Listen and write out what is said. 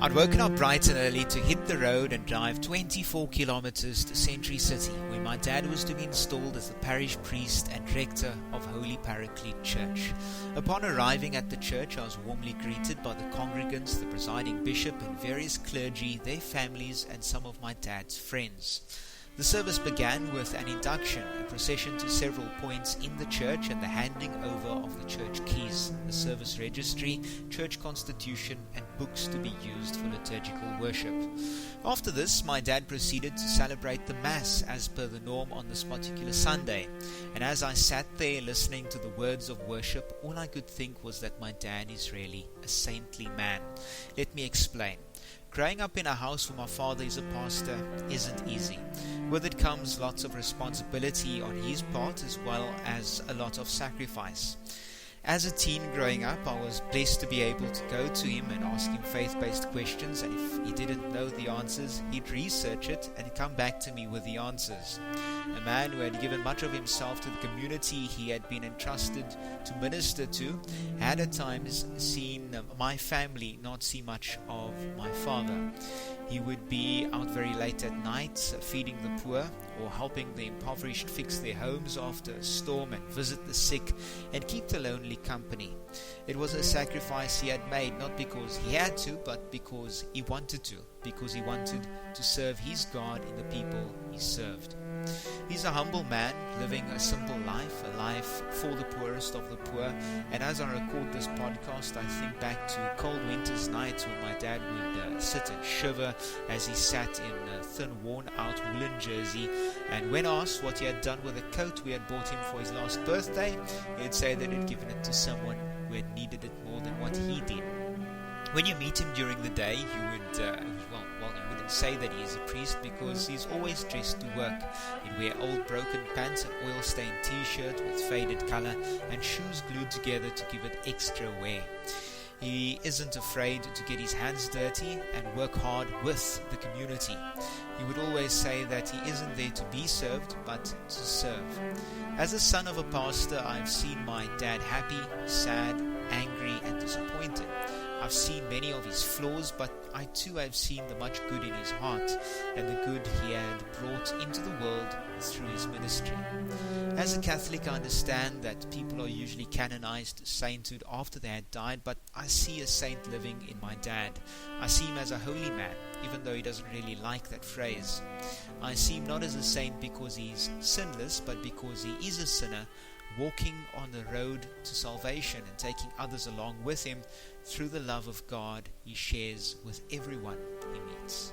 I'd woken up bright and early to hit the road and drive 24 kilometers to Century City, where my dad was to be installed as the parish priest and rector of Holy Paraclete Church. Upon arriving at the church, I was warmly greeted by the congregants, the presiding bishop, and various clergy, their families, and some of my dad's friends. The service began with an induction, a procession to several points in the church, and the handing over of the church keys, the service registry, church constitution, and books to be used for liturgical worship. After this, my dad proceeded to celebrate the Mass as per the norm on this particular Sunday, and as I sat there listening to the words of worship, all I could think was that my dad is really a saintly man. Let me explain. Growing up in a house where my father is a pastor isn't easy. With it comes lots of responsibility on his part as well as a lot of sacrifice. As a teen growing up, I was blessed to be able to go to him and ask him faith-based questions, and if he didn't know the answers, he'd research it and come back to me with the answers. A man who had given much of himself to the community he had been entrusted to minister to, had at times seen my family not see much of my father. He would be out very late at night, feeding the poor or helping the impoverished fix their homes after a storm, and visit the sick and keep the lonely company. It was a sacrifice he had made, not because he had to, but because he wanted to, because he wanted to serve his God in the people he served. He's a humble man, living a simple life, a life for the poorest of the poor. And as I record this podcast, I think back to cold winter's nights when my dad would sit and shiver as he sat in a thin, worn-out woolen jersey. And when asked what he had done with the coat we had bought him for his last birthday, he'd say that he'd given it to someone who had needed it more than what he did. When you meet him during the day, you would, you wouldn't say that he is a priest, because he's always dressed to work. He'd wear old broken pants, an oil-stained t-shirt with faded color, and shoes glued together to give it extra wear. He isn't afraid to get his hands dirty and work hard with the community. He would always say that he isn't there to be served, but to serve. As a son of a pastor, I've seen my dad happy, sad, angry, and disappointed. I've seen many of his flaws, but I too have seen the much good in his heart and the good he had brought into the world through his ministry. As a Catholic, I understand that people are usually canonized to sainthood after they had died, but I see a saint living in my dad. I see him as a holy man, even though he doesn't really like that phrase. I see him not as a saint because he's sinless, but because he is a sinner, walking on the road to salvation and taking others along with him through the love of God he shares with everyone he meets.